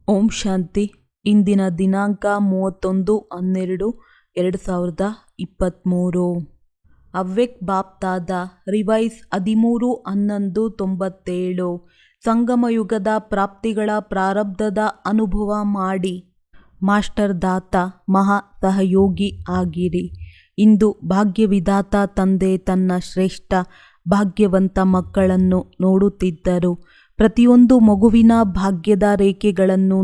ಓಂ ಶಾಂತಿ. ಇಂದಿನ ದಿನಾಂಕ 31/12/2023. ಅವ್ಯಕ್ತ ಬಾಪ್ದಾದ ರಿವೈಸ್ 13/11/97. ಸಂಗಮಯುಗದ ಪ್ರಾಪ್ತಿಗಳ ಪ್ರಾರಬ್ಧದ ಅನುಭವ ಮಾಡಿ ಮಾಸ್ಟರ್ ದಾತ ಮಹಾ ಸಹಯೋಗಿ ಆಗಿರಿ. ಇಂದು ಭಾಗ್ಯವಿದಾತ ತಂದೆ ತನ್ನ ಶ್ರೇಷ್ಠ ಭಾಗ್ಯವಂತ ಮಕ್ಕಳನ್ನು ನೋಡುತ್ತಿದ್ದರು. ಪ್ರತಿಯೊಂದು ಮಗುವಿನ ಭಾಗ್ಯದ ರೇಖೆಗಳನ್ನು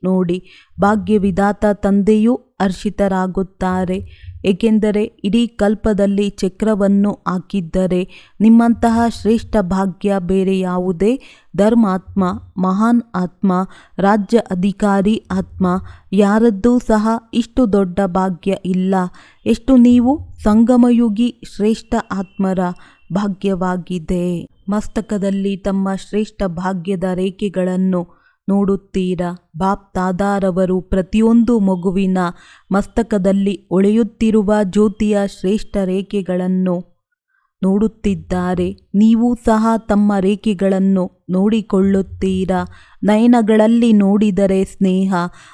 ನೋಡಿ ಭಾಗ್ಯವಿದಾತ ತಂದೆಯೂ ಹರ್ಷಿತರಾಗುತ್ತಾರೆ. ಏಕೆಂದರೆ ಇಡೀ ಕಲ್ಪದಲ್ಲಿ ಚಕ್ರವನ್ನು ಹಾಕಿದ್ದರೆ ನಿಮ್ಮಂತಹ ಶ್ರೇಷ್ಠ ಭಾಗ್ಯ ಬೇರೆ ಯಾವುದೇ ಧರ್ಮಾತ್ಮ, ಮಹಾನ್ ಆತ್ಮ, ರಾಜ್ಯ ಅಧಿಕಾರಿ ಆತ್ಮ ಯಾರದ್ದೂ ಸಹ ಇಷ್ಟು ದೊಡ್ಡ ಭಾಗ್ಯ ಇಲ್ಲ. ಎಷ್ಟು ನೀವು ಸಂಗಮಯುಗಿ ಶ್ರೇಷ್ಠ ಆತ್ಮರ ಭಾಗ್ಯವಾಗಿದೆ. ಮಸ್ತಕದಲ್ಲಿ ತಮ್ಮ ಶ್ರೇಷ್ಠ ಭಾಗ್ಯದ ರೇಖೆಗಳನ್ನು ನೋಡುತ್ತೀರಾ. ಬಾಪ್ ದಾದಾರವರು ಪ್ರತಿಯೊಂದು ಮಗುವಿನ ಮಸ್ತಕದಲ್ಲಿ ಹೊಳೆಯುತ್ತಿರುವ ಜ್ಯೋತಿಯ ಶ್ರೇಷ್ಠ ರೇಖೆಗಳನ್ನು ನೋಡುತ್ತಿದ್ದಾರೆ. ನೀವು ಸಹ ತಮ್ಮ ರೇಖೆಗಳನ್ನು ನೋಡಿಕೊಳ್ಳುತ್ತೀರಾ. ನಯನಗಳಲ್ಲಿ ನೋಡಿದರೆ ಸ್ನೇಹ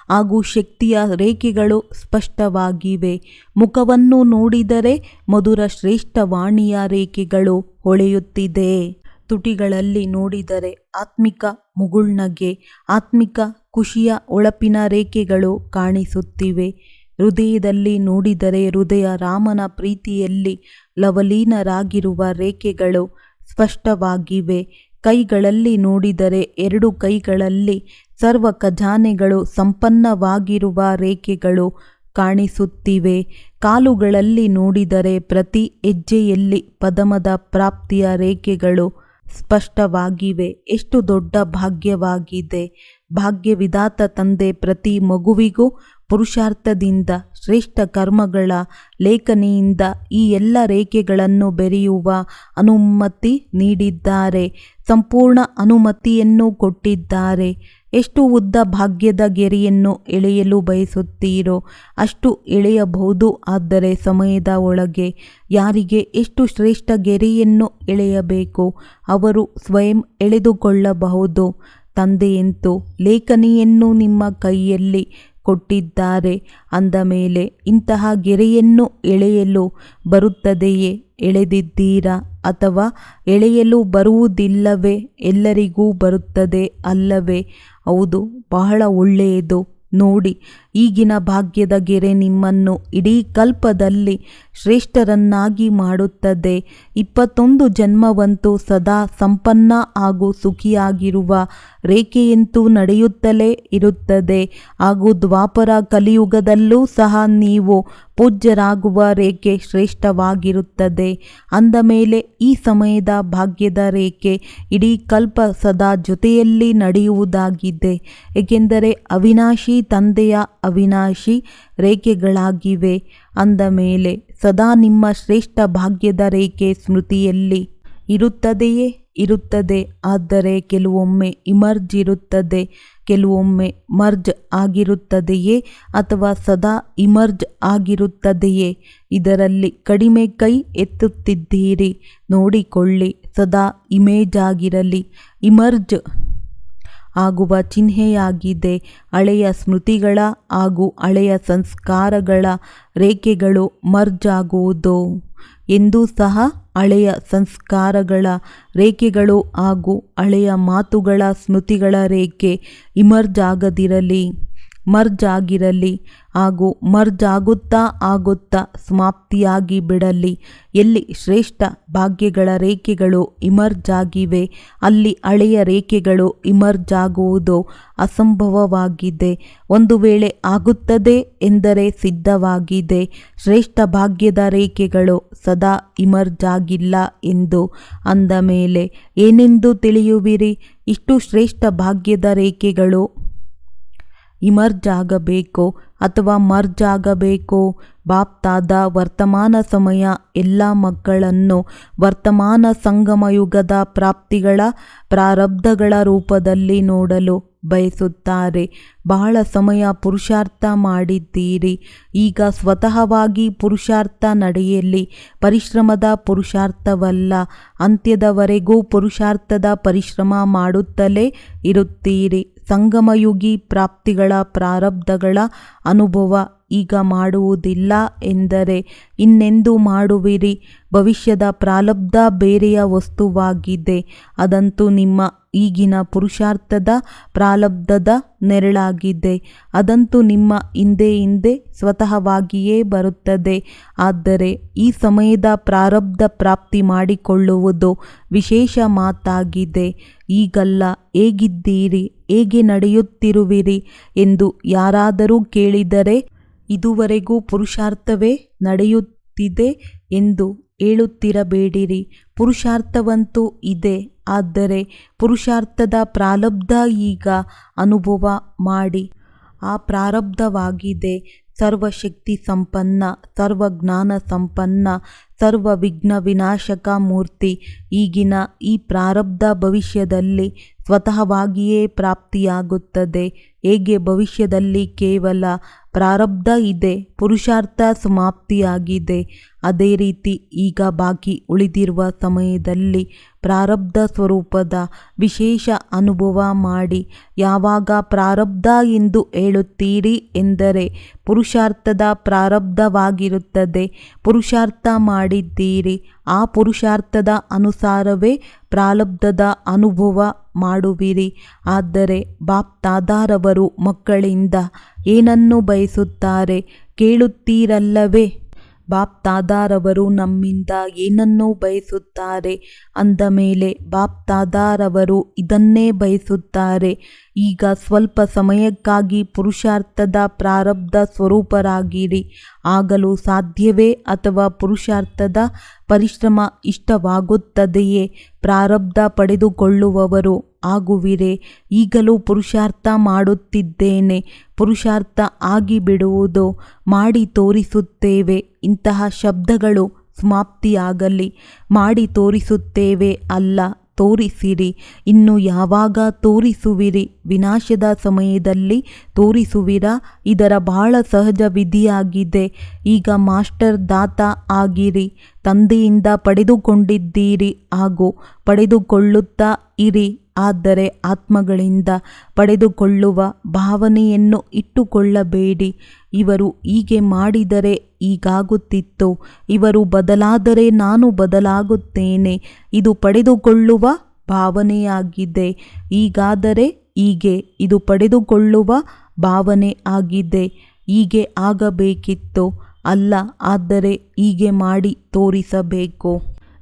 ಹಾಗೂ ಶಕ್ತಿಯ ರೇಖೆಗಳು ಸ್ಪಷ್ಟವಾಗಿವೆ. ಮುಖವನ್ನು ನೋಡಿದರೆ ಮಧುರ ಶ್ರೇಷ್ಠ ವಾಣಿಯ ರೇಖೆಗಳು ಹೊಳೆಯುತ್ತಿದೆ. ತುಟಿಗಳಲ್ಲಿ ನೋಡಿದರೆ ಆತ್ಮಿಕ ಮುಗುಳ್ನಗೆ, ಆತ್ಮಿಕ ಖುಷಿಯ ಹೊಳಪಿನ ರೇಖೆಗಳು ಕಾಣಿಸುತ್ತಿವೆ. ಹೃದಯದಲ್ಲಿ ನೋಡಿದರೆ ಹೃದಯ ರಾಮನ ಪ್ರೀತಿಯಲ್ಲಿ ಲವಲೀನರಾಗಿರುವ ರೇಖೆಗಳು ಸ್ಪಷ್ಟವಾಗಿವೆ. ಕೈಗಳಲ್ಲಿ ನೋಡಿದರೆ ಎರಡು ಕೈಗಳಲ್ಲಿ ಸರ್ವ ಖಜಾನೆಗಳು ಸಂಪನ್ನವಾಗಿರುವ ರೇಖೆಗಳು ಕಾಣಿಸುತ್ತಿವೆ. ಕಾಲುಗಳಲ್ಲಿ ನೋಡಿದರೆ ಪ್ರತಿ ಹೆಜ್ಜೆಯಲ್ಲಿ ಪದಮದ ಪ್ರಾಪ್ತಿಯ ರೇಖೆಗಳು ಸ್ಪಷ್ಟವಾಗಿವೆ. ಎಷ್ಟು ದೊಡ್ಡ ಭಾಗ್ಯವಾಗಿದೆ. ಭಾಗ್ಯವಿದಾತ ತಂದೆ ಪ್ರತಿ ಮಗುವಿಗೂ ಪುರುಷಾರ್ಥದಿಂದ ಶ್ರೇಷ್ಠ ಕರ್ಮಗಳ ಲೇಖನಿಯಿಂದ ಈ ಎಲ್ಲ ರೇಖೆಗಳನ್ನು ಬೆರೆಯುವ ಅನುಮತಿ ನೀಡಿದ್ದಾರೆ. ಸಂಪೂರ್ಣ ಅನುಮತಿಯನ್ನು ಕೊಟ್ಟಿದ್ದಾರೆ. ಎಷ್ಟು ಉದ್ದ ಭಾಗ್ಯದ ಗೆರೆಯನ್ನು ಎಳೆಯಲು ಬಯಸುತ್ತೀರೋ ಅಷ್ಟು ಎಳೆಯಬಹುದು. ಆದರೆ ಸಮಯದ ಒಳಗೆ ಯಾರಿಗೆ ಎಷ್ಟು ಶ್ರೇಷ್ಠ ಗೆರೆಯನ್ನು ಎಳೆಯಬೇಕು ಅವರು ಸ್ವಯಂ ಎಳೆದುಕೊಳ್ಳಬಹುದು. ತಂದೆಯಂತೂ ಲೇಖನಿಯನ್ನು ನಿಮ್ಮ ಕೈಯಲ್ಲಿ ಕೊಟ್ಟಿದ್ದಾರೆ. ಅಂದ ಮೇಲೆ ಇಂತಹ ಗೆರೆಯನ್ನು ಎಳೆಯಲು ಬರುತ್ತದೆಯೇ? ಎಳೆದಿದ್ದೀರಾ ಅಥವಾ ಎಳೆಯಲು ಬರುವುದಿಲ್ಲವೇ? ಎಲ್ಲರಿಗೂ ಬರುತ್ತದೆ ಅಲ್ಲವೇ? ಹೌದು, ಬಹಳ ಒಳ್ಳೆಯದು. ನೋಡಿ, ಈಗಿನ ಭಾಗ್ಯದ ಗೆರೆ ನಿಮ್ಮನ್ನು ಇಡೀ ಕಲ್ಪದಲ್ಲಿ ಶ್ರೇಷ್ಠರನ್ನಾಗಿ ಮಾಡುತ್ತದೆ. 21 ಜನ್ಮವಂತೂ ಸದಾ ಸಂಪನ್ನ ಹಾಗೂ ಸುಖಿಯಾಗಿರುವ ರೇಖೆಯಂತೂ ನಡೆಯುತ್ತಲೇ ಇರುತ್ತದೆ. ಹಾಗೂ ದ್ವಾಪರ ಕಲಿಯುಗದಲ್ಲೂ ಸಹ ನೀವು ಪೂಜ್ಯರಾಗುವ ರೇಖೆ ಶ್ರೇಷ್ಠವಾಗಿರುತ್ತದೆ. ಅಂದ ಮೇಲೆ ಈ ಸಮಯದ ಭಾಗ್ಯದ ರೇಖೆ ಇಡೀ ಕಲ್ಪ ಸದಾ ಜೊತೆಯಲ್ಲಿ ನಡೆಯುವುದಾಗಿದೆ. ಏಕೆಂದರೆ ಅವಿನಾಶಿ ತಂದೆಯ ಅವಿನಾಶಿ ರೇಖೆಗಳಾಗಿವೆ. ಅಂದ ಮೇಲೆ ಸದಾ ನಿಮ್ಮ ಶ್ರೇಷ್ಠ ಭಾಗ್ಯದ ರೇಖೆ ಸ್ಮೃತಿಯಲ್ಲಿ ಇರುತ್ತದೆಯೇ? ಇರುತ್ತದೆ. ಆದರೆ ಕೆಲವೊಮ್ಮೆ ಇಮರ್ಜ್ ಇರುತ್ತದೆ, ಕೆಲವೊಮ್ಮೆ ಮರ್ಜ್ ಆಗಿರುತ್ತದೆಯೇ ಅಥವಾ ಸದಾ ಇಮರ್ಜ್ ಆಗಿರುತ್ತದೆಯೇ? ಇದರಲ್ಲಿ ಕಡಿಮೆ ಕೈ ಎತ್ತುತ್ತಿದ್ದೀರಿ. ನೋಡಿಕೊಳ್ಳಿ, ಸದಾ ಇಮೇಜ್ ಆಗಿರಲಿ. ಇಮರ್ಜ್ ಆಗುವ ಚಿಹ್ನೆಯಾಗಿದೆ. ಹಳೆಯ ಸ್ಮೃತಿಗಳ ಹಾಗೂ ಹಳೆಯ ಸಂಸ್ಕಾರಗಳ ರೇಖೆಗಳು ಮರ್ಜ್ ಆಗುವುದು. ಎಂದೂ ಸಹ ಹಳೆಯ ಸಂಸ್ಕಾರಗಳ ರೇಖೆಗಳು ಹಾಗೂ ಹಳೆಯ ಮಾತುಗಳ ಸ್ಮೃತಿಗಳ ರೇಖೆ ಇಮರ್ಜ್ ಆಗದಿರಲಿ, ಮರ್ಜ್ ಆಗಿರಲಿ. ಹಾಗೂ ಮರ್ಜ್ ಆಗುತ್ತಾ ಸಮಾಪ್ತಿಯಾಗಿ ಬಿಡಲಿ. ಎಲ್ಲಿ ಶ್ರೇಷ್ಠ ಭಾಗ್ಯಗಳ ರೇಖೆಗಳು ಇಮರ್ಜ್ ಆಗಿವೆ ಅಲ್ಲಿ ಹಳೆಯ ರೇಖೆಗಳು ಇಮರ್ಜ್ ಆಗುವುದು ಅಸಂಭವವಾಗಿದೆ. ಒಂದು ವೇಳೆ ಆಗುತ್ತದೆ ಎಂದರೆ ಸಿದ್ಧವಾಗಿದೆ. ಶ್ರೇಷ್ಠ ಭಾಗ್ಯದ ರೇಖೆಗಳು ಸದಾ ಇಮರ್ಜ್ ಆಗಿಲ್ಲ ಎಂದು. ಅಂದ ಮೇಲೆ ಏನೆಂದು ತಿಳಿಯುವಿರಿ? ಇಷ್ಟು ಶ್ರೇಷ್ಠ ಭಾಗ್ಯದ ರೇಖೆಗಳು ಇಮರ್ಜ್ ಆಗಬೇಕು ಅಥವಾ ಮರ್ಜ್ ಆಗಬೇಕು. ಬಾಪ್ ದಾದಾ ವರ್ತಮಾನ ಸಮಯ ಎಲ್ಲ ಮಕ್ಕಳನ್ನು ವರ್ತಮಾನ ಸಂಗಮಯುಗದ ಪ್ರಾಪ್ತಿಗಳ ಪ್ರಾರಬ್ಧಗಳ ರೂಪದಲ್ಲಿ ನೋಡಲು ಬಯಸುತ್ತಾರೆ. ಬಹಳ ಸಮಯ ಪುರುಷಾರ್ಥ ಮಾಡಿದ್ದೀರಿ. ಈಗ ಸ್ವತಃವಾಗಿ ಪುರುಷಾರ್ಥ ನಡೆಯಲಿ. ಪರಿಶ್ರಮದ ಪುರುಷಾರ್ಥವಲ್ಲ. ಅಂತ್ಯದವರೆಗೂ ಪುರುಷಾರ್ಥದ ಪರಿಶ್ರಮ ಮಾಡುತ್ತಲೇ ಇರುತ್ತೀರಿ. ಸಂಗಮಯುಗಿ ಪ್ರಾಪ್ತಿಗಳ ಪ್ರಾರಬ್ಧಗಳ ಅನುಭವ ಈಗ ಮಾಡುವುದಿಲ್ಲ ಎಂದರೆ ಇನ್ನೆಂದು ಮಾಡುವಿರಿ? ಭವಿಷ್ಯದ ಪ್ರಾರಬ್ಧ ಬೇರೆಯ ವಸ್ತುವಾಗಿದೆ. ಅದಂತೂ ನಿಮ್ಮ ಈಗಿನ ಪುರುಷಾರ್ಥದ ಪ್ರಾರಬ್ಧದ ನೆರಳಾಗಿದೆ. ಅದಂತೂ ನಿಮ್ಮ ಹಿಂದೆ ಸ್ವತಃವಾಗಿಯೇ ಬರುತ್ತದೆ. ಆದರೆ ಈ ಸಮಯದ ಪ್ರಾರಬ್ಧ ಪ್ರಾಪ್ತಿ ಮಾಡಿಕೊಳ್ಳುವುದು ವಿಶೇಷ ಮಾತಾಗಿದೆ. ಈಗಲ್ಲ, ಹೇಗಿದ್ದೀರಿ, ಹೇಗೆ ನಡೆಯುತ್ತಿರುವಿರಿ ಎಂದು ಯಾರಾದರೂ ಕೇಳಿದರೆ ಇದುವರೆಗೂ ಪುರುಷಾರ್ಥವೇ ನಡೆಯುತ್ತಿದೆ ಎಂದು ಹೇಳುತ್ತಿರಬೇಡಿರಿ. ಪುರುಷಾರ್ಥವಂತೂ ಇದೆ, ಆದರೆ ಪುರುಷಾರ್ಥದ ಪ್ರಾರಬ್ಧ ಈಗ ಅನುಭವ ಮಾಡಿ. ಆ ಪ್ರಾರಬ್ಧವಾಗಿದೆ ಸರ್ವಶಕ್ತಿ ಸಂಪನ್ನ, ಸರ್ವಜ್ಞಾನ ಸಂಪನ್ನ, ಸರ್ವ ವಿಘ್ನ ವಿನಾಶಕ ಮೂರ್ತಿ. ಈಗಿನ ಈ ಪ್ರಾರಬ್ಧ ಭವಿಷ್ಯದಲ್ಲಿ ಸ್ವತಃವಾಗಿಯೇ ಪ್ರಾಪ್ತಿಯಾಗುತ್ತದೆ. ಹೇಗೆ ಭವಿಷ್ಯದಲ್ಲಿ ಕೇವಲ ಪ್ರಾರಬ್ಧ ಇದೆ, ಪುರುಷಾರ್ಥ ಸಮಾಪ್ತಿಯಾಗಿದೆ, ಅದೇ ರೀತಿ ಈಗ ಬಾಕಿ ಉಳಿದಿರುವ ಸಮಯದಲ್ಲಿ ಪ್ರಾರಬ್ಧ ಸ್ವರೂಪದ ವಿಶೇಷ ಅನುಭವ ಮಾಡಿ. ಯಾವಾಗ ಪ್ರಾರಬ್ಧ ಎಂದು ಹೇಳುತ್ತೀರಿ ಎಂದರೆ ಪುರುಷಾರ್ಥದ ಪ್ರಾರಬ್ಧವಾಗಿರುತ್ತದೆ. ಪುರುಷಾರ್ಥ ಮಾಡಿದ್ದೀರಿ, ಆ ಪುರುಷಾರ್ಥದ ಅನುಸಾರವೇ ಪ್ರಾರಬ್ಧದ ಅನುಭವ ಮಾಡುವಿರಿ. ಆದರೆ ಬಾಪ್ ತಾದಾರವರು ಮಕ್ಕಳಿಂದ ಏನನ್ನು ಬಯಸುತ್ತಾರೆ ಕೇಳುತ್ತೀರಲ್ಲವೇ? ಬಾಪ್ ತಾದಾರವರು ನಮ್ಮಿಂದ ಏನನ್ನು ಬಯಸುತ್ತಾರೆ ಅಂದ ಮೇಲೆ ಬಾಪ್ ತಾದಾರವರು ಇದನ್ನೇ ಬಯಸುತ್ತಾರೆ. ಈಗ ಸ್ವಲ್ಪ ಸಮಯಕ್ಕಾಗಿ ಪುರುಷಾರ್ಥದ ಪ್ರಾರಬ್ಧ ಸ್ವರೂಪರಾಗಿರಿ. ಆಗಲು ಸಾಧ್ಯವೇ? ಅಥವಾ ಪುರುಷಾರ್ಥದ ಪರಿಶ್ರಮ ಇಷ್ಟವಾಗುತ್ತದೆಯೇ? ಪ್ರಾರಬ್ಧ ಪಡೆದುಕೊಳ್ಳುವವರು ಆಗುವಿರೇ? ಈಗಲೂ ಪುರುಷಾರ್ಥ ಮಾಡುತ್ತಿದ್ದೇನೆ, ಪುರುಷಾರ್ಥ ಆಗಿಬಿಡುವುದು, ಮಾಡಿ ತೋರಿಸುತ್ತೇವೆ ಇಂತಹ ಶಬ್ದಗಳು ಸಮಾಪ್ತಿಯಾಗಲಿ. ಮಾಡಿ ತೋರಿಸುತ್ತೇವೆ ಅಲ್ಲ, ತೋರಿಸಿರಿ. ಇನ್ನು ಯಾವಾಗ ತೋರಿಸುವಿರಿ? ವಿನಾಶದ ಸಮಯದಲ್ಲಿ ತೋರಿಸುವಿರಾ? ಇದರ ಬಹಳ ಸಹಜ ವಿಧಿಯಾಗಿದೆ. ಈಗ ಮಾಸ್ಟರ್ ದಾತ ಆಗಿರಿ. ತಂದೆಯಿಂದ ಪಡೆದುಕೊಂಡಿದ್ದೀರಿ ಹಾಗೂ ಪಡೆದುಕೊಳ್ಳುತ್ತಾ ಇರಿ. ಆದರೆ ಆತ್ಮಗಳಿಂದ ಪಡೆದುಕೊಳ್ಳುವ ಭಾವನೆಯನ್ನು ಇಟ್ಟುಕೊಳ್ಳಬೇಡಿ. ಇವರು ಹೀಗೆ ಮಾಡಿದರೆ ಹೀಗಾಗುತ್ತಿತ್ತು, ಇವರು ಬದಲಾದರೆ ನಾನು ಬದಲಾಗುತ್ತೇನೆ. ಇದು ಪಡೆದುಕೊಳ್ಳುವ ಭಾವನೆಯಾಗಿದೆ. ಹೀಗಾದರೆ ಹೀಗೆ, ಇದು ಪಡೆದುಕೊಳ್ಳುವ ಭಾವನೆ ಆಗಿದೆ. ಹೀಗೆ ಆಗಬೇಕಿತ್ತು ಅಲ್ಲ, ಆದರೆ ಹೀಗೆ ಮಾಡಿ ತೋರಿಸಬೇಕು.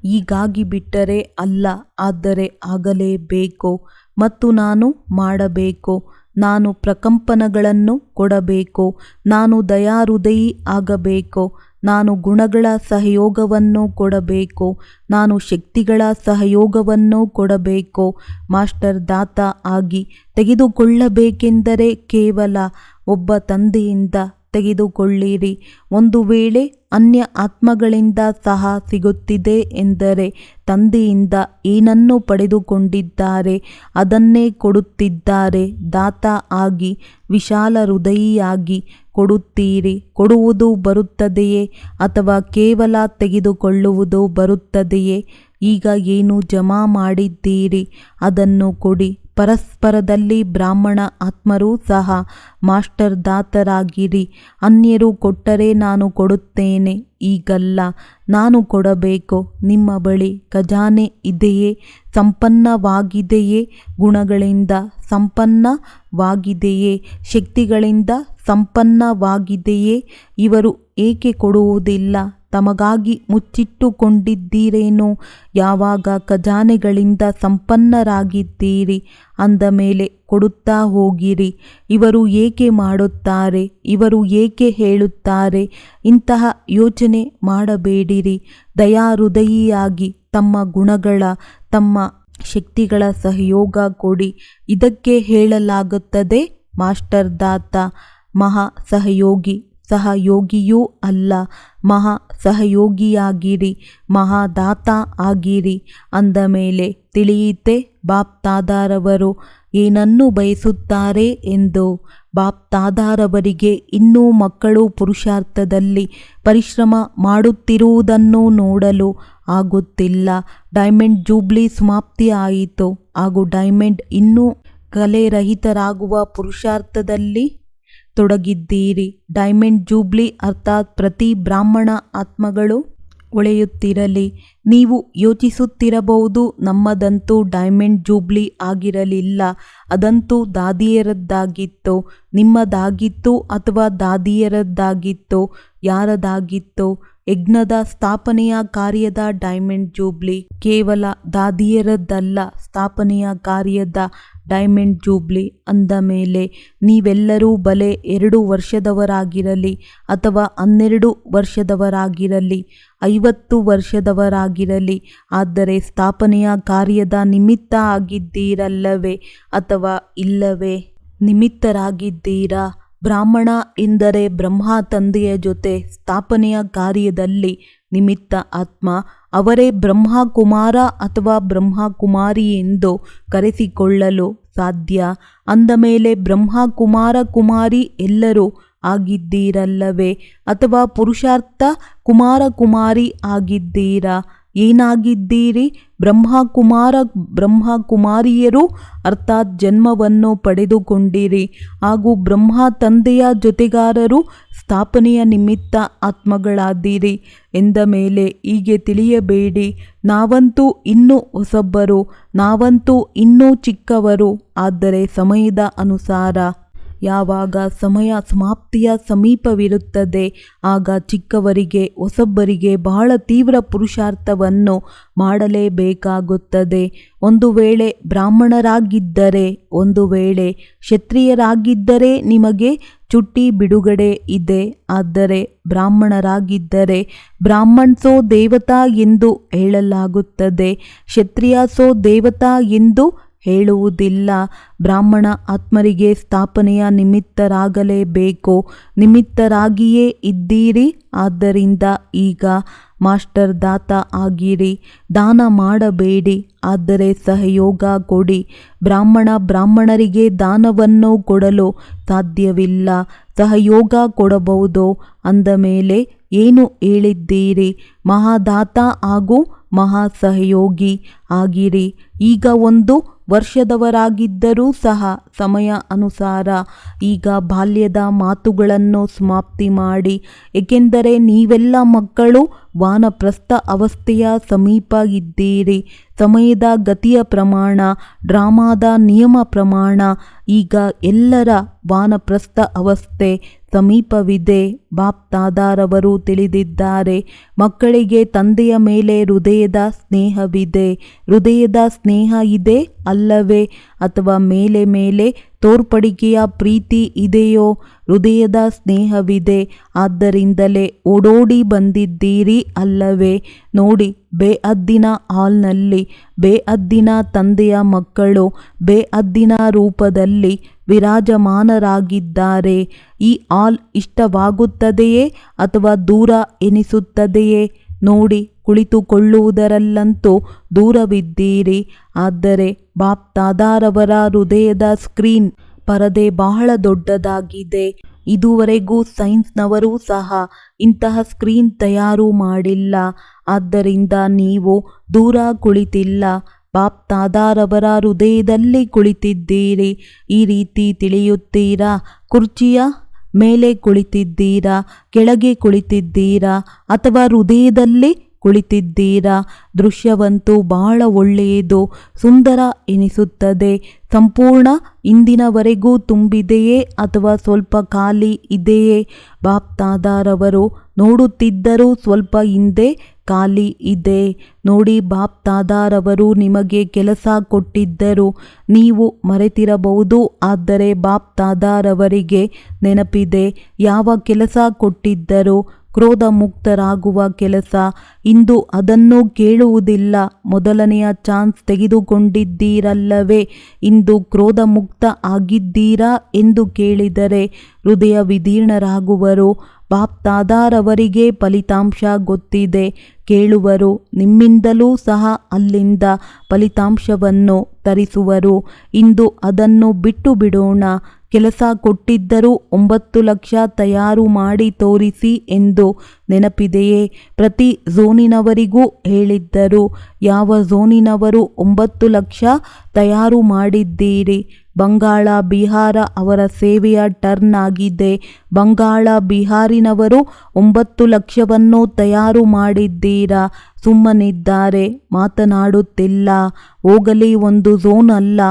ಹೀಗಾಗಿ ಬಿಟ್ಟರೆ ಅಲ್ಲ, ಆದರೆ ಆಗಲೇಬೇಕು. ಮತ್ತು ನಾನು ಮಾಡಬೇಕು. ನಾನು ಪ್ರಕಂಪನಗಳನ್ನು ಕೊಡಬೇಕು. ನಾನು ದಯಾಹೃದಯಿ ಆಗಬೇಕು. ನಾನು ಗುಣಗಳ ಸಹಯೋಗವನ್ನು ಕೊಡಬೇಕು. ನಾನು ಶಕ್ತಿಗಳ ಸಹಯೋಗವನ್ನು ಕೊಡಬೇಕು. ಮಾಸ್ಟರ್ ದಾತ ಆಗಿ ತೆಗೆದುಕೊಳ್ಳಬೇಕೆಂದರೆ ಕೇವಲ ಒಬ್ಬ ತಂದೆಯಿಂದ ತೆಗೆದುಕೊಳ್ಳಿರಿ. ಒಂದು ವೇಳೆ ಅನ್ಯ ಆತ್ಮಗಳಿಂದ ಸಹ ಸಿಗುತ್ತಿದೆ ಎಂದರೆ ತಂದೆಯಿಂದ ಏನನ್ನು ಪಡೆದುಕೊಂಡಿದ್ದಾರೆ ಅದನ್ನೇ ಕೊಡುತ್ತಿದ್ದಾರೆ. ದಾತ ಆಗಿ ವಿಶಾಲ ಹೃದಯಿಯಾಗಿ ಕೊಡುತ್ತೀರಿ. ಕೊಡುವುದು ಬರುತ್ತದೆಯೇ ಅಥವಾ ಕೇವಲ ತೆಗೆದುಕೊಳ್ಳುವುದು ಬರುತ್ತದೆಯೇ? ಈಗ ಏನು ಜಮಾ ಮಾಡಿದ್ದೀರಿ ಅದನ್ನು ಕೊಡಿ. ಪರಸ್ಪರದಲ್ಲಿ ಬ್ರಾಹ್ಮಣ ಆತ್ಮರೂ ಸಹ ಮಾಸ್ಟರ್ ದಾತರಾಗಿರಿ. ಅನ್ಯರು ಕೊಟ್ಟರೆ ನಾನು ಕೊಡುತ್ತೇನೆ, ಈಗಲ್ಲ, ನಾನು ಕೊಡಬೇಕು. ನಿಮ್ಮ ಬಳಿ ಖಜಾನೆ ಇದೆಯೇ? ಸಂಪನ್ನವಾಗಿದೆಯೇ? ಗುಣಗಳಿಂದ ಸಂಪನ್ನವಾಗಿದೆಯೇ? ಶಕ್ತಿಗಳಿಂದ ಸಂಪನ್ನವಾಗಿದೆಯೇ? ಇವರು ಏಕೆ ಕೊಡುವುದಿಲ್ಲ? ತಮಗಾಗಿ ಮುಚ್ಚಿಟ್ಟುಕೊಂಡಿದ್ದೀರೇನೋ? ಯಾವಾಗ ಖಜಾನೆಗಳಿಂದ ಸಂಪನ್ನರಾಗಿದ್ದೀರಿ ಅಂದ ಮೇಲೆ ಕೊಡುತ್ತಾ ಹೋಗಿರಿ. ಇವರು ಏಕೆ ಮಾಡುತ್ತಾರೆ? ಇವರು ಏಕೆ ಹೇಳುತ್ತಾರೆ? ಇಂತಹ ಯೋಚನೆ ಮಾಡಬೇಡಿರಿ. ದಯಾಹೃದಯಿಯಾಗಿ ತಮ್ಮ ಗುಣಗಳ, ತಮ್ಮ ಶಕ್ತಿಗಳ ಸಹಯೋಗ ಕೊಡಿ. ಇದಕ್ಕೆ ಹೇಳಲಾಗುತ್ತದೆ ಮಾಸ್ಟರ್ ದಾತ. ಮಹಾ ಸಹಯೋಗಿ ಸಹಯೋಗಿಯೂ ಅಲ್ಲ, ಮಹಾ ಸಹಯೋಗಿಯಾಗಿರಿ, ಮಹಾದಾತ ಆಗಿರಿ. ಅಂದ ಮೇಲೆ ತಿಳಿಯಿತೆ ಬಾಪ್ ತಾದಾರವರು ಏನನ್ನು ಬಯಸುತ್ತಾರೆ ಎಂದು. ಬಾಪ್ ತಾದಾರವರಿಗೆ ಇನ್ನೂ ಮಕ್ಕಳು ಪುರುಷಾರ್ಥದಲ್ಲಿ ಪರಿಶ್ರಮ ಮಾಡುತ್ತಿರುವುದನ್ನು ನೋಡಲು ಆಗುತ್ತಿಲ್ಲ. ಡೈಮಂಡ್ ಜೂಬ್ಲಿ ಸಮಾಪ್ತಿ ಆಯಿತು ಹಾಗೂ ಡೈಮಂಡ್ ಇನ್ನೂ ಕಲೆರಹಿತರಾಗುವ ಪುರುಷಾರ್ಥದಲ್ಲಿ ತೊಡಗಿದ್ದೀರಿ. ಡೈಮಂಡ್ ಜೂಬ್ಲಿ ಅರ್ಥಾತ್ ಪ್ರತಿ ಬ್ರಾಹ್ಮಣ ಆತ್ಮಗಳು ಒಳೆಯುತ್ತಿರಲಿ. ನೀವು ಯೋಚಿಸುತ್ತಿರಬಹುದು, ನಮ್ಮದಂತೂ ಡೈಮಂಡ್ ಜೂಬ್ಲಿ ಆಗಿರಲಿಲ್ಲ, ಅದಂತೂ ದಾದಿಯರದ್ದಾಗಿತ್ತು. ನಿಮ್ಮದಾಗಿತ್ತು ಅಥವಾ ದಾದಿಯರದ್ದಾಗಿತ್ತು? ಯಾರದಾಗಿತ್ತು? ಯಜ್ಞದ ಸ್ಥಾಪನೆಯ ಕಾರ್ಯದ ಡೈಮಂಡ್ ಜೂಬ್ಲಿ. ಕೇವಲ ದಾದಿಯರದ್ದಲ್ಲ, ಸ್ಥಾಪನೆಯ ಕಾರ್ಯದ ಡೈಮಂಡ್ ಜೂಬ್ಲಿ ಅಂದ ಮೇಲೆ ನೀವೆಲ್ಲರೂ ಬಲೆ 2 ವರ್ಷದವರಾಗಿರಲಿ ಅಥವಾ 12 ವರ್ಷದವರಾಗಿರಲಿ, 50 ವರ್ಷದವರಾಗಿರಲಿ, ಆದರೆ ಸ್ಥಾಪನೆಯ ಕಾರ್ಯದ ನಿಮಿತ್ತ ಆಗಿದ್ದೀರಲ್ಲವೇ ಅಥವಾ ಇಲ್ಲವೇ? ನಿಮಿತ್ತರಾಗಿದ್ದೀರಾ? ಬ್ರಾಹ್ಮಣ ಎಂದರೆ ಬ್ರಹ್ಮ ತಂದೆಯ ಜೊತೆ ಸ್ಥಾಪನೆಯ ಕಾರ್ಯದಲ್ಲಿ ನಿಮಿತ್ತ ಆತ್ಮ. ಅವರೇ ಬ್ರಹ್ಮಕುಮಾರ ಅಥವಾ ಬ್ರಹ್ಮಕುಮಾರಿ ಎಂದು ಕರೆಸಿಕೊಳ್ಳಲು ಸಾಧ್ಯ. ಅಂದಮೇಲೆ ಬ್ರಹ್ಮಕುಮಾರ ಕುಮಾರಿ ಎಲ್ಲರೂ ಆಗಿದ್ದೀರಲ್ಲವೇ ಅಥವಾ ಪುರುಷಾರ್ಥ ಕುಮಾರ ಕುಮಾರಿ ಆಗಿದ್ದೀರಾ? ಏನಾಗಿದ್ದೀರಿ? ಬ್ರಹ್ಮಕುಮಾರ ಬ್ರಹ್ಮಕುಮಾರಿಯರು ಅರ್ಥಾತ್ ಜನ್ಮವನ್ನು ಪಡೆದುಕೊಂಡಿರಿ ಹಾಗೂ ಬ್ರಹ್ಮ ತಂದೆಯ ಜೊತೆಗಾರರು, ಸ್ಥಾಪನೆಯ ನಿಮಿತ್ತ ಆತ್ಮಗಳಾದಿರಿ ಎಂದ ಮೇಲೆ ಹೀಗೆ ತಿಳಿಯಬೇಡಿ, ನಾವಂತೂ ಇನ್ನೂ ಹೊಸಬ್ಬರು, ನಾವಂತೂ ಇನ್ನೂ ಚಿಕ್ಕವರು. ಆದರೆ ಸಮಯದ ಅನುಸಾರ ಯಾವಾಗ ಸಮಯ ಸಮಾಪ್ತಿಯ ಸಮೀಪವಿರುತ್ತದೆ ಆಗ ಚಿಕ್ಕವರಿಗೆ, ಹೊಸಬ್ಬರಿಗೆ ಬಹಳ ತೀವ್ರ ಪುರುಷಾರ್ಥವನ್ನು ಮಾಡಲೇಬೇಕಾಗುತ್ತದೆ. ಒಂದು ವೇಳೆ ಬ್ರಾಹ್ಮಣರಾಗಿದ್ದರೆ, ಒಂದು ವೇಳೆ ಕ್ಷತ್ರಿಯರಾಗಿದ್ದರೆ ನಿಮಗೆ ಚುಟ್ಟಿ ಬಿಡುಗಡೆ ಇದೆ. ಆದರೆ ಬ್ರಾಹ್ಮಣರಾಗಿದ್ದರೆ ಬ್ರಾಹ್ಮಣ್ ಸೋ ದೇವತಾ ಎಂದು ಹೇಳಲಾಗುತ್ತದೆ, ಕ್ಷತ್ರಿಯ ಸೋ ದೇವತಾ ಎಂದು ಹೇಳುವುದಿಲ್ಲ. ಬ್ರಾಹ್ಮಣ ಆತ್ಮರಿಗೆ ಸ್ಥಾಪನೆಯ ನಿಮಿತ್ತರಾಗಲೇಬೇಕು. ನಿಮಿತ್ತರಾಗಿಯೇ ಇದ್ದೀರಿ. ಆದ್ದರಿಂದ ಈಗ ಮಾಸ್ಟರ್ ದಾತ ಆಗಿರಿ. ದಾನ ಮಾಡಬೇಡಿ, ಆದರೆ ಸಹಯೋಗ ಕೊಡಿ. ಬ್ರಾಹ್ಮಣರಿಗೆ ದಾನವನ್ನು ಕೊಡಲು ಸಾಧ್ಯವಿಲ್ಲ, ಸಹಯೋಗ ಕೊಡಬಹುದು. ಅಂದ ಮೇಲೆ ಏನು ಹೇಳಿದ್ದೀರಿ? ಮಹಾದಾತ ಹಾಗೂ ಮಹಾ ಸಹಯೋಗಿ ಆಗಿರಿ. ಈಗ 1 ವರ್ಷದವರಾಗಿದ್ದರೂ ಸಹ ಸಮಯ ಅನುಸಾರ ಈಗ ಬಾಲ್ಯದ ಮಾತುಗಳನ್ನು ಸಮಾಪ್ತಿ ಮಾಡಿ, ಏಕೆಂದರೆ ನೀವೆಲ್ಲ ಮಕ್ಕಳು ವಾನಪ್ರಸ್ಥ ಅವಸ್ಥೆಯ ಸಮೀಪ ಇದ್ದೀರಿ. ಸಮಯದ ಗತಿಯ ಪ್ರಮಾಣ, ಡ್ರಾಮಾದ ನಿಯಮ ಪ್ರಮಾಣ ಈಗ ಎಲ್ಲರ ವಾನಪ್ರಸ್ಥ ಅವಸ್ಥೆ ಸಮೀಪವಿದೆ. ಬಾಪ್ ದಾದಾರವರು ತಿಳಿದಿದ್ದಾರೆ, ಮಕ್ಕಳಿಗೆ ತಂದೆಯ ಮೇಲೆ ಹೃದಯದ ಸ್ನೇಹವಿದೆ. ಹೃದಯದ ಸ್ನೇಹ ಇದೆ ಅಲ್ಲವೇ? ಅಥವಾ ಮೇಲೆ ಮೇಲೆ ತೋರ್ಪಡಿಕೆಯ ಪ್ರೀತಿ ಇದೆಯೋ? ಹೃದಯದ ಸ್ನೇಹವಿದೆ, ಆದ್ದರಿಂದಲೇ ಓಡೋಡಿ ಬಂದಿದ್ದೀರಿ ಅಲ್ಲವೇ? ನೋಡಿ, ಬೇಅದ್ದಿನ ಹಾಲ್ನಲ್ಲಿ ಬೇಅದ್ದಿನ ತಂದೆಯ ಮಕ್ಕಳು ಬೇಅದ್ದಿನ ರೂಪದಲ್ಲಿ ವಿರಾಜಮಾನರಾಗಿದ್ದಾರೆ. ಈ ಹಾಲ್ ಇಷ್ಟವಾಗುತ್ತದೆಯೇ ಅಥವಾ ದೂರ ಎನಿಸುತ್ತದೆಯೇ? ನೋಡಿ, ಕುಳಿತುಕೊಳ್ಳುವುದರಲ್ಲಂತೂ ದೂರವಿದ್ದೀರಿ. ಆದರೆ ಬಾಪ್ ದಾದಾರವರ ಹೃದಯದ ಸ್ಕ್ರೀನ್ ಪರದೆ ಬಹಳ ದೊಡ್ಡದಾಗಿದೆ. ಇದುವರೆಗೂ ಸೈನ್ಸ್ನವರು ಸಹ ಇಂತಹ ಸ್ಕ್ರೀನ್ ತಯಾರು ಮಾಡಿಲ್ಲ. ಆದ್ದರಿಂದ ನೀವು ದೂರ ಕುಳಿತಿಲ್ಲ, ಬಾಪ್ ದಾದಾರವರ ಹೃದಯದಲ್ಲಿ ಕುಳಿತಿದ್ದೀರಿ. ಈ ರೀತಿ ತಿಳಿಯುತ್ತೀರಾ? ಕುರ್ಚಿಯ ಮೇಲೆ ಕುಳಿತಿದ್ದೀರಾ, ಕೆಳಗೆ ಕುಳಿತಿದ್ದೀರಾ ಅಥವಾ ಹೃದಯದಲ್ಲಿ ಕುಳಿತಿದ್ದೀರಾ? ದೃಶ್ಯವಂತೂ ಬಹಳ ಒಳ್ಳೆಯದು, ಸುಂದರ ಎನಿಸುತ್ತದೆ. ಸಂಪೂರ್ಣ ಇಂದಿನವರೆಗೂ ತುಂಬಿದೆಯೇ ಅಥವಾ ಸ್ವಲ್ಪ ಖಾಲಿ ಇದೆಯೇ? ಬಾಪ್ ದಾದಾರವರು ನೋಡುತ್ತಿದ್ದರೂ ಸ್ವಲ್ಪ ಹಿಂದೆ ಖಾಲಿ ಇದೆ. ನೋಡಿ, ಬಾಪ್ ದಾದಾರವರು ನಿಮಗೆ ಕೆಲಸ ಕೊಟ್ಟಿದ್ದರು, ನೀವು ಮರೆತಿರಬಹುದು. ಆದರೆ ಬಾಪ್ ದಾದಾರವರಿಗೆ ನೆನಪಿದೆ ಯಾವ ಕೆಲಸ ಕೊಟ್ಟಿದ್ದರು. ಕ್ರೋಧ ಮುಕ್ತರಾಗುವ ಕೆಲಸ. ಇಂದು ಅದನ್ನು ಕೇಳುವುದಿಲ್ಲ. ಮೊದಲನೆಯ ಚಾನ್ಸ್ ತೆಗೆದುಕೊಂಡಿದ್ದೀರಲ್ಲವೇ? ಇಂದು ಕ್ರೋಧ ಮುಕ್ತ ಆಗಿದ್ದೀರಾ ಎಂದು ಕೇಳಿದರೆ ಹೃದಯ ವಿದೀರ್ಣರಾಗುವರು. ಬಾಪ್ ದಾದಾರವರಿಗೆ ಫಲಿತಾಂಶ ಗೊತ್ತಿದೆ. ಕೇಳುವರು, ನಿಮ್ಮಿಂದಲೂ ಸಹ ಅಲ್ಲಿಂದ ಫಲಿತಾಂಶವನ್ನು ತರಿಸುವರು. ಇಂದು ಅದನ್ನು ಬಿಟ್ಟು ಬಿಡೋಣ. ಕೆಲಸ ಕೊಟ್ಟಿದ್ದರೂ 9 ಲಕ್ಷ ತಯಾರು ಮಾಡಿ ತೋರಿಸಿ ಎಂದು ನೆನಪಿದೆಯೇ? ಪ್ರತಿ ಝೋನಿನವರಿಗೂ ಹೇಳಿದ್ದರು. ಯಾವ ಝೋನಿನವರು 9 ಲಕ್ಷ ತಯಾರು ಮಾಡಿದ್ದೀರಿ? ಬಂಗಾಳ ಬಿಹಾರ ಅವರ ಸೇವೆಯ ಟರ್ನ್ ಆಗಿದೆ. ಬಂಗಾಳ ಬಿಹಾರಿನವರು 9 ಲಕ್ಷವನ್ನು ತಯಾರು ಮಾಡಿದ್ದೀರಾ? ಸುಮ್ಮನಿದ್ದಾರೆ, ಮಾತನಾಡುತ್ತಿಲ್ಲ. ಹೋಗಲಿ, ಒಂದು ಝೋನ್ ಅಲ್ಲ,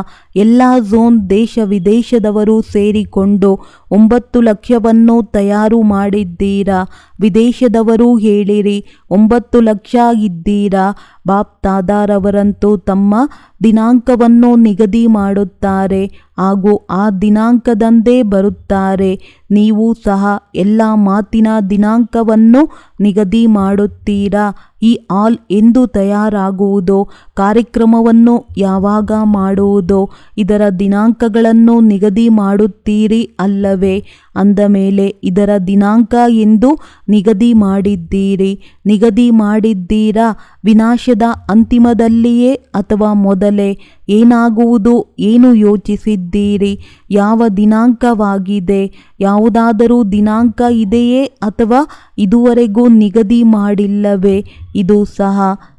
ಎಲ್ಲ ಝೋನ್ ದೇಶ ವಿದೇಶದವರು ಸೇರಿಕೊಂಡು 9 ಲಕ್ಷವನ್ನು ತಯಾರು ಮಾಡಿದ್ದೀರಾ? ವಿದೇಶದವರು ಹೇಳಿರಿ, 9 ಲಕ್ಷ ಇದ್ದೀರಾ? ಬಾಪ್ ದಾದಾರವರಂತೂ ತಮ್ಮ ದಿನಾಂಕವನ್ನು ನಿಗದಿ ಮಾಡುತ್ತಾರೆ ಹಾಗೂ ಆ ದಿನಾಂಕದಂದೇ ಬರುತ್ತಾರೆ. ನೀವು ಸಹ ಎಲ್ಲ ಮಾತಿನ ದಿನಾಂಕವನ್ನು ನಿಗದಿ ಮಾಡುತ್ತೀರಾ? ಈ ಆಲ್ ಎಂದು ತಯಾರಾಗುವುದು, ಕಾರ್ಯಕ್ರಮವನ್ನು ಯಾವಾಗ ಮಾಡುವುದು, ಇದರ ದಿನಾಂಕಗಳನ್ನು ನಿಗದಿ ಮಾಡುತ್ತೀರಿ ಅಲ್ಲವೇ? ಅಂದ ಮೇಲೆ ಇದರ ದಿನಾಂಕ ಎಂದು ನಿಗದಿ ಮಾಡಿದ್ದೀರಿ. ನಿಗದಿ ಮಾಡಿದ್ದೀರಾ? ವಿನಾಶದ ಅಂತಿಮದಲ್ಲಿಯೇ ಅಥವಾ ಮೊದಲೇ? ಏನಾಗುವುದು, ಏನು ಯೋಚಿಸಿದ್ದೀರಿ? ಯಾವ ದಿನಾಂಕವಾಗಿದೆ? ಯಾವುದಾದರೂ ದಿನಾಂಕ ಇದೆಯೇ ಅಥವಾ ಇದುವರೆಗೂ ನಿಗದಿ ಮಾಡಿಲ್ಲವೇ? ಇದು ಸಹ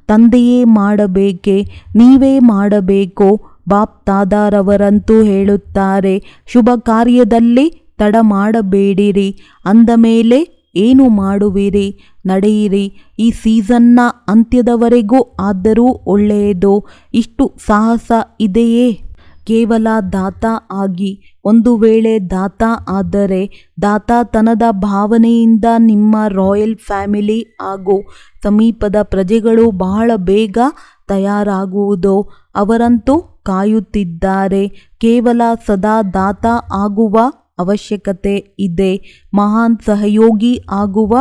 ತಂದೆಯೇ ಮಾಡಬೇಕೇ? ನೀವೇ ಮಾಡಬೇಕೋ? ಬಾಪ್ ದಾದಾರವರಂತೂ ಹೇಳುತ್ತಾರೆ, ಶುಭ ಕಾರ್ಯದಲ್ಲಿ ತಡ ಮಾಡಬೇಡಿರಿ. ಅಂದ ಮೇಲೆ ಏನು ಮಾಡುವಿರಿ? ನಡೆಯಿರಿ. ಈ ಸೀಸನ್ನ ಅಂತ್ಯದವರೆಗೂ ಆದರೂ ಒಳ್ಳೆಯದು. ಇಷ್ಟು ಸಾಹಸ ಇದೆಯೇ? ಕೇವಲ ದಾತ ಆಗಿ. ಒಂದು ವೇಳೆ ದಾತ ಆದರೆ ದಾತಾತನದ ಭಾವನೆಯಿಂದ ನಿಮ್ಮ ರಾಯಲ್ ಫ್ಯಾಮಿಲಿ ಹಾಗೂ ಸಮೀಪದ ಪ್ರಜೆಗಳು ಬಹಳ ಬೇಗ ತಯಾರಾಗುವುದು. ಅವರಂತೂ ಕಾಯುತ್ತಿದ್ದಾರೆ. ಕೇವಲ ಸದಾ ದಾತ ಆಗುವ ಅವಶ್ಯಕತೆ ಇದೆ. ಮಹಾನ್ ಸಹಯೋಗಿ ಆಗುವ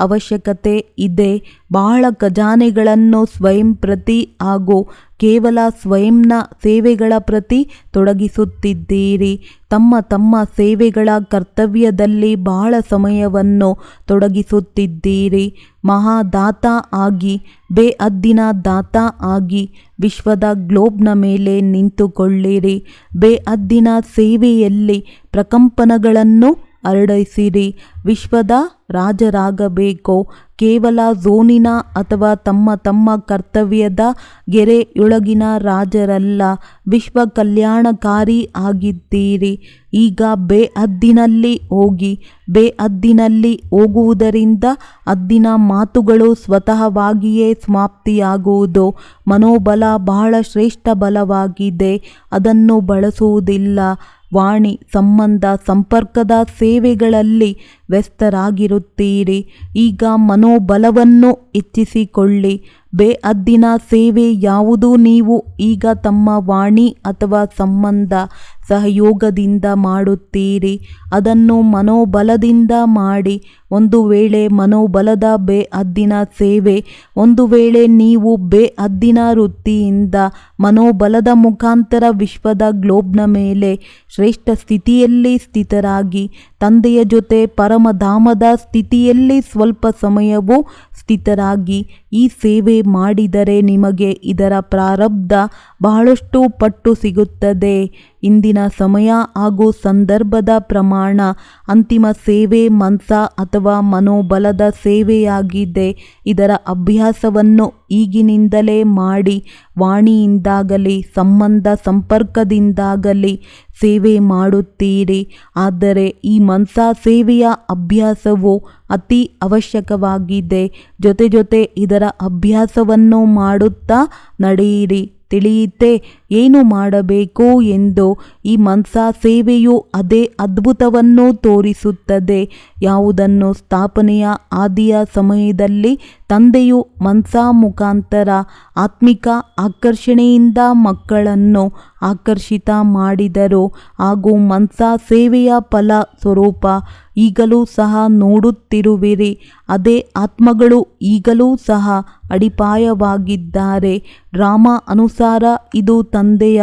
ಅವಶ್ಯಕತೆ ಇದೆ. ಬಹಳ ಖಜಾನೆಗಳನ್ನು ಸ್ವಯಂ ಪ್ರತಿ ಹಾಗೂ ಕೇವಲ ಸ್ವಯಂನ ಸೇವೆಗಳ ಪ್ರತಿ ತೊಡಗಿಸುತ್ತಿದ್ದೀರಿ. ತಮ್ಮ ತಮ್ಮ ಸೇವೆಗಳ ಕರ್ತವ್ಯದಲ್ಲಿ ಬಹಳ ಸಮಯವನ್ನು ತೊಡಗಿಸುತ್ತಿದ್ದೀರಿ. ಮಹಾದಾತ ಆಗಿ, ಬೇಅದ್ದಿನ ದಾತ ಆಗಿ ವಿಶ್ವದ ಗ್ಲೋಬ್ನ ಮೇಲೆ ನಿಂತುಕೊಳ್ಳಿರಿ. ಬೇಅದ್ದಿನ ಸೇವೆಯಲ್ಲಿ ಪ್ರಕಂಪನಗಳನ್ನು ಹರಡಿಸಿರಿ. ವಿಶ್ವದ ರಾಜರಾಗಬೇಕು. ಕೇವಲ ಝೋನಿನ ಅಥವಾ ತಮ್ಮ ತಮ್ಮ ಕರ್ತವ್ಯದ ಗೆರೆಯೊಳಗಿನ ರಾಜರಲ್ಲ, ವಿಶ್ವ ಕಲ್ಯಾಣಕಾರಿ ಆಗಿದ್ದೀರಿ. ಈಗ ಬೇಅದ್ದಿನಲ್ಲಿ ಹೋಗಿ. ಬೇಅದ್ದಿನಲ್ಲಿ ಹೋಗುವುದರಿಂದ ಅದ್ದಿನ ಮಾತುಗಳು ಸ್ವತಃವಾಗಿಯೇ ಸಮಾಪ್ತಿಯಾಗುವುದು. ಮನೋಬಲ ಬಹಳ ಶ್ರೇಷ್ಠ ಬಲವಾಗಿದೆ, ಅದನ್ನು ಬಳಸುವುದಿಲ್ಲ. ವಾಣಿ, ಸಂಬಂಧ, ಸಂಪರ್ಕದ ಸೇವೆಗಳಲ್ಲಿ ವ್ಯಸ್ತರಾಗಿರುತ್ತೀರಿ. ಈಗ ಮನೋಬಲವನ್ನು ಹೆಚ್ಚಿಸಿಕೊಳ್ಳಿ. ಬೇಅದ್ದಿನ ಸೇವೆ ಯಾವುದು? ನೀವು ಈಗ ತಮ್ಮ ವಾಣಿ ಅಥವಾ ಸಂಬಂಧ ಸಹಯೋಗದಿಂದ ಮಾಡುತ್ತೀರಿ. ಅದನ್ನು ಮನೋಬಲದಿಂದ ಮಾಡಿ. ಒಂದು ವೇಳೆ ಮನೋಬಲದ ಬೇಅದ್ದಿನ ಸೇವೆ, ಒಂದು ವೇಳೆ ನೀವು ಬೇಅದ್ದಿನ ವೃತ್ತಿಯಿಂದ ಮನೋಬಲದ ಮುಖಾಂತರ ವಿಶ್ವದ ಗ್ಲೋಬ್ನ ಮೇಲೆ ಶ್ರೇಷ್ಠ ಸ್ಥಿತಿಯಲ್ಲಿ ಸ್ಥಿತರಾಗಿ, ತಂದೆಯ ಜೊತೆ ಪರಮಧಾಮದ ಸ್ಥಿತಿಯಲ್ಲಿ ಸ್ವಲ್ಪ ಸಮಯವೂ ಸ್ಥಿತರಾಗಿ ಈ ಸೇವೆ ಮಾಡಿದರೆ ನಿಮಗೆ ಇದರ ಪ್ರಾರಬ್ಧ ಬಹಳಷ್ಟು ಪಟ್ಟು ಸಿಗುತ್ತದೆ. ಇಂದಿನ ಸಮಯ ಹಾಗೂ ಸಂದರ್ಭದ ಪ್ರಮಾಣ ಅಂತಿಮ ಸೇವೆ ಮನ್ಸ ಅಥವಾ ಮನೋಬಲದ ಸೇವೆಯಾಗಿದೆ. ಇದರ ಅಭ್ಯಾಸವನ್ನು ಈಗಿನಿಂದಲೇ ಮಾಡಿ. ವಾಣಿಯಿಂದಾಗಲಿ ಸಂಬಂಧ ಸಂಪರ್ಕದಿಂದಾಗಲಿ ಸೇವೆ ಮಾಡುತ್ತೀರಿ. ಆದರೆ ಈ ಮನ್ಸ ಸೇವೆಯ ಅಭ್ಯಾಸವು ಅತಿ ಅವಶ್ಯಕವಾಗಿದೆ. ಜೊತೆ ಜೊತೆ ಇದರ ಅಭ್ಯಾಸವನ್ನು ಮಾಡುತ್ತಾ ನಡೆಯಿರಿ. ತಿಳಿಯಿತೆ ಏನು ಮಾಡಬೇಕು ಎಂದು. ಈ ಮನ್ಸ ಸೇವೆಯು ಅದೇ ಅದ್ಭುತವನ್ನು ತೋರಿಸುತ್ತದೆ. ಯಾವುದನ್ನು ಸ್ಥಾಪನೆಯ ಆದಿಯ ಸಮಯದಲ್ಲಿ ತಂದೆಯು ಮನ್ಸ ಮುಖಾಂತರ ಆತ್ಮಿಕ ಆಕರ್ಷಣೆಯಿಂದ ಮಕ್ಕಳನ್ನು ಆಕರ್ಷಿತ ಮಾಡಿದರು ಹಾಗೂ ಮನ್ಸ ಸೇವೆಯ ಫಲ ಸ್ವರೂಪ ಈಗಲೂ ಸಹ ನೋಡುತ್ತಿರುವಿರಿ. ಅದೇ ಆತ್ಮಗಳು ಈಗಲೂ ಸಹ ಅಡಿಪಾಯವಾಗಿದ್ದಾರೆ. ಡ್ರಾಮಾ ಅನುಸಾರ ಇದು ತಂದೆಯ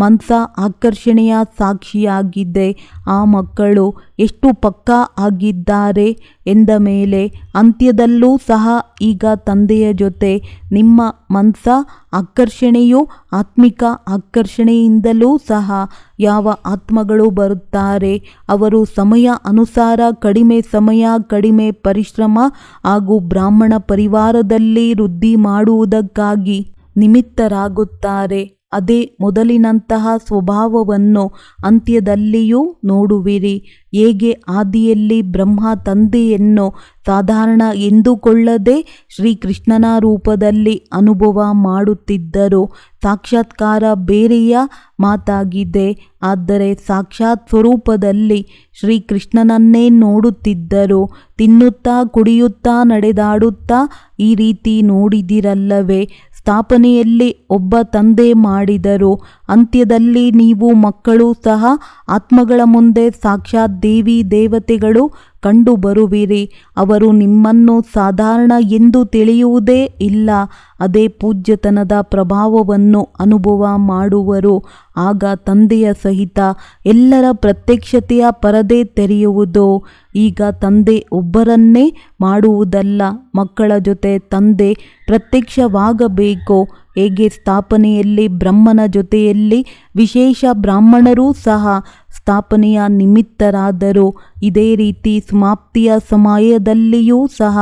ಮನಸ ಆಕರ್ಷಣೆಯ ಸಾಕ್ಷಿಯಾಗಿದೆ. ಆ ಮಕ್ಕಳು ಎಷ್ಟು ಪಕ್ಕಾ ಆಗಿದ್ದಾರೆ ಎಂದ ಮೇಲೆ ಅಂತ್ಯದಲ್ಲೂ ಸಹ ಈಗ ತಂದೆಯ ಜೊತೆ ನಿಮ್ಮ ಮನಸ ಆಕರ್ಷಣೆಯು ಆತ್ಮಿಕ ಆಕರ್ಷಣೆಯಿಂದಲೂ ಸಹ ಯಾವ ಆತ್ಮಗಳು ಬರುತ್ತಾರೆ ಅವರು ಸಮಯ ಅನುಸಾರ ಕಡಿಮೆ ಸಮಯ ಕಡಿಮೆ ಪರಿಶ್ರಮ ಹಾಗೂ ಬ್ರಾಹ್ಮಣ ಪರಿವಾರದಲ್ಲಿ ವೃದ್ಧಿ ಮಾಡುವುದಕ್ಕಾಗಿ ನಿಮಿತ್ತರಾಗುತ್ತಾರೆ. ಅದೇ ಮೊದಲಿನಂತಹ ಸ್ವಭಾವವನ್ನು ಅಂತ್ಯದಲ್ಲಿಯೂ ನೋಡುವಿರಿ. ಹೇಗೆ ಆದಿಯಲ್ಲಿ ಬ್ರಹ್ಮ ತಂದೆಯನ್ನು ಸಾಧಾರಣ ಎಂದುಕೊಳ್ಳದೆ ಶ್ರೀಕೃಷ್ಣನ ರೂಪದಲ್ಲಿ ಅನುಭವ ಮಾಡುತ್ತಿದ್ದರು. ಸಾಕ್ಷಾತ್ಕಾರ ಬೇರೆಯ ಮಾತಾಗಿದೆ. ಆದರೆ ಸಾಕ್ಷಾತ್ ಸ್ವರೂಪದಲ್ಲಿ ಶ್ರೀಕೃಷ್ಣನನ್ನೇ ನೋಡುತ್ತಿದ್ದರು. ತಿನ್ನುತ್ತಾ ಕುಡಿಯುತ್ತಾ ನಡೆದಾಡುತ್ತಾ ಈ ರೀತಿ ನೋಡಿದಿರಲ್ಲವೇ? ಸ್ಥಾಪನೆಯಲ್ಲಿ ಒಬ್ಬ ತಂದೆ ಮಾಡಿದರು. ಅಂತ್ಯದಲ್ಲಿ ನೀವು ಮಕ್ಕಳು ಸಹ ಆತ್ಮಗಳ ಮುಂದೆ ಸಾಕ್ಷಾತ್ ದೇವಿ ದೇವತೆಗಳು ಕಂಡು ಬರುವಿರಿ. ಅವರು ನಿಮ್ಮನ್ನು ಸಾಧಾರಣ ಎಂದು ತಿಳಿಯುವುದೇ ಇಲ್ಲ. ಅದೇ ಪೂಜ್ಯತನದ ಪ್ರಭಾವವನ್ನು ಅನುಭವ ಮಾಡುವರು. ಆಗ ತಂದೆಯ ಸಹಿತ ಎಲ್ಲರ ಪ್ರತ್ಯಕ್ಷತೆಯ ಪರದೆ ತೆರೆಯುವುದು. ಈಗ ತಂದೆ ಒಬ್ಬರನ್ನೇ ಮಾಡುವುದಲ್ಲ, ಮಕ್ಕಳ ಜೊತೆ ತಂದೆ ಪ್ರತ್ಯಕ್ಷವಾಗಬೇಕು. ಹೇಗೆ ಸ್ಥಾಪನೆಯಲ್ಲಿ ಬ್ರಹ್ಮನ ಜೊತೆಯಲ್ಲಿ ವಿಶೇಷ ಬ್ರಾಹ್ಮಣರೂ ಸಹ ಸ್ಥಾಪನೆಯ ನಿಮಿತ್ತರಾದರು, ಇದೇ ರೀತಿ ಸಮಾಪ್ತಿಯ ಸಮಯದಲ್ಲಿಯೂ ಸಹ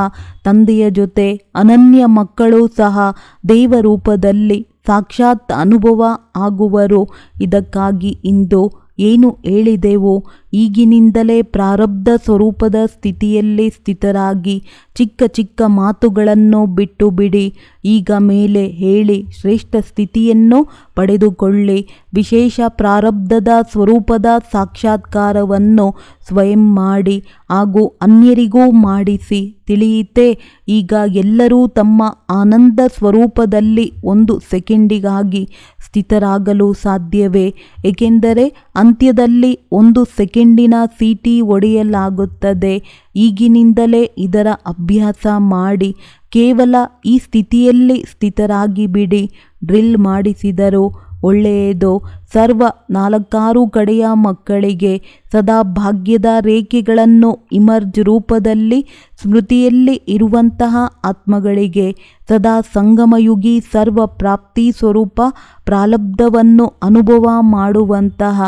ತಂದೆಯ ಜೊತೆ ಅನನ್ಯ ಮಕ್ಕಳು ಸಹ ದೇವರೂಪದಲ್ಲಿ ಸಾಕ್ಷಾತ್ ಅನುಭವ ಆಗುವರು. ಇದಕ್ಕಾಗಿ ಇಂದು ಏನು ಹೇಳಿದೆವು, ಈಗಿನಿಂದಲೇ ಪ್ರಾರಬ್ಧ ಸ್ವರೂಪದ ಸ್ಥಿತಿಯಲ್ಲಿ ಸ್ಥಿತರಾಗಿ ಚಿಕ್ಕ ಚಿಕ್ಕ ಮಾತುಗಳನ್ನು ಬಿಟ್ಟು ಬಿಡಿ. ಈಗ ಮೇಲೆ ಹೇಳಿ ಶ್ರೇಷ್ಠ ಸ್ಥಿತಿಯನ್ನು ಪಡೆದುಕೊಳ್ಳಿ. ವಿಶೇಷ ಪ್ರಾರಬ್ಧದ ಸ್ವರೂಪದ ಸಾಕ್ಷಾತ್ಕಾರವನ್ನು ಸ್ವಯಂ ಮಾಡಿ ಹಾಗೂ ಅನ್ಯರಿಗೂ ಮಾಡಿಸಿ. ತಿಳಿಯಿತೆ? ಈಗ ಎಲ್ಲರೂ ತಮ್ಮ ಆನಂದ ಸ್ವರೂಪದಲ್ಲಿ 1 ಸೆಕೆಂಡಿಗಾಗಿ ಸ್ಥಿತರಾಗಲು ಸಾಧ್ಯವೇ? ಏಕೆಂದರೆ ಅಂತ್ಯದಲ್ಲಿ 1 ಸೆಕೆಂಡಿನ ಸೀಟಿ ಒಡೆಯಲಾಗುತ್ತದೆ. ಈಗಿನಿಂದಲೇ ಇದರ ಅಭ್ಯಾಸ ಮಾಡಿ. ಕೇವಲ ಈ ಸ್ಥಿತಿಯಲ್ಲಿ ಸ್ಥಿತರಾಗಿ ಬಿಡಿ. ಡ್ರಿಲ್ ಮಾಡಿಸಿದರು ಒಳ್ಳೆಯದು. ಸರ್ವ 4 ಕಡೆಯ ಮಕ್ಕಳಿಗೆ ಸದಾ ಭಾಗ್ಯದ ರೇಖೆಗಳನ್ನು ಇಮರ್ಜ್ ರೂಪದಲ್ಲಿ ಸ್ಮೃತಿಯಲ್ಲಿ ಇರುವಂತಹ ಆತ್ಮಗಳಿಗೆ ಸದಾ ಸಂಗಮಯುಗಿ ಸರ್ವ ಪ್ರಾಪ್ತಿ ಸ್ವರೂಪ ಪ್ರಾರಬ್ಧವನ್ನು ಅನುಭವ ಮಾಡುವಂತಹ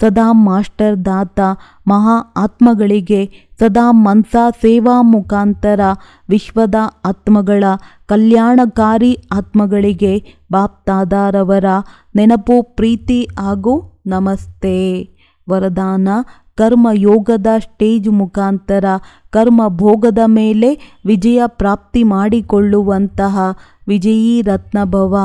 ಸದಾ ಮಾಸ್ಟರ್ ದಾತ ಮಹಾ ಆತ್ಮಗಳಿಗೆ ಸದಾ ಮನಸ ಸೇವಾ ಮುಖಾಂತರ ವಿಶ್ವದ ಆತ್ಮಗಳ ಕಲ್ಯಾಣಕಾರಿ ಆತ್ಮಗಳಿಗೆ ಬಾಪ್ದಾದಾರವರ ನೆನಪು ಪ್ರೀತಿ ಹಾಗೂ ನಮಸ್ತೆ. ವರದಾನ: ಕರ್ಮಯೋಗದ ಸ್ಟೇಜ್ ಮುಖಾಂತರ ಕರ್ಮ ಭೋಗದ ಮೇಲೆ ವಿಜಯ ಪ್ರಾಪ್ತಿ ಮಾಡಿಕೊಳ್ಳುವಂತಹ ವಿಜಯೀ ರತ್ನಭವ.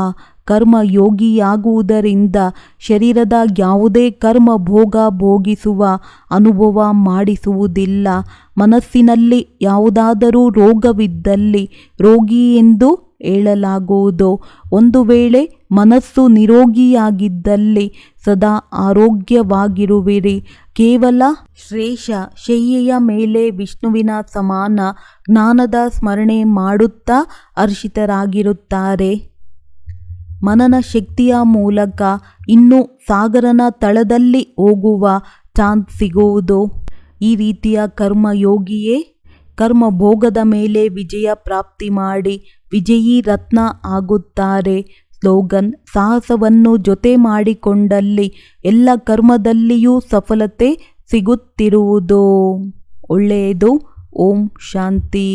ಕರ್ಮಯೋಗಿಯಾಗುವುದರಿಂದ ಶರೀರದ ಯಾವುದೇ ಕರ್ಮ ಭೋಗ ಭೋಗಿಸುವ ಅನುಭವ ಮಾಡಿಸುವುದಿಲ್ಲ. ಮನಸ್ಸಿನಲ್ಲಿ ಯಾವುದಾದರೂ ರೋಗವಿದ್ದಲ್ಲಿ ರೋಗಿ ಎಂದು ಹೇಳಲಾಗುವುದು. ಒಂದು ವೇಳೆ ಮನಸ್ಸು ನಿರೋಗಿಯಾಗಿದ್ದಲ್ಲಿ ಸದಾ ಆರೋಗ್ಯವಾಗಿರುವಿರಿ. ಕೇವಲ ಶ್ರೇಷ ಶಯ್ಯೆಯ ಮೇಲೆ ವಿಷ್ಣುವಿನ ಸಮಾನ ಜ್ಞಾನದ ಸ್ಮರಣೆ ಮಾಡುತ್ತಾ ಹರ್ಷಿತರಾಗಿರುತ್ತಾರೆ. ಮನನ ಶಕ್ತಿಯ ಮೂಲಕ ಇನ್ನೂ ಸಾಗರನ ತಳದಲ್ಲಿ ಹೋಗುವ ಚಾನ್ಸ್ ಸಿಗುವುದು. ಈ ರೀತಿಯ ಕರ್ಮಯೋಗಿಯೇ ಕರ್ಮಭೋಗದ ಮೇಲೆ ವಿಜಯ ಪ್ರಾಪ್ತಿ ಮಾಡಿ ವಿಜಯೀ ರತ್ನ ಆಗುತ್ತಾರೆ. ಸ್ಲೋಗನ್: ಸಾಹಸವನ್ನು ಜೊತೆ ಮಾಡಿಕೊಂಡಲ್ಲಿ ಎಲ್ಲ ಕರ್ಮದಲ್ಲಿಯೂ ಸಫಲತೆ ಸಿಗುತ್ತಿರುವುದು. ಒಳ್ಳೆಯದು. ಓಂ ಶಾಂತಿ.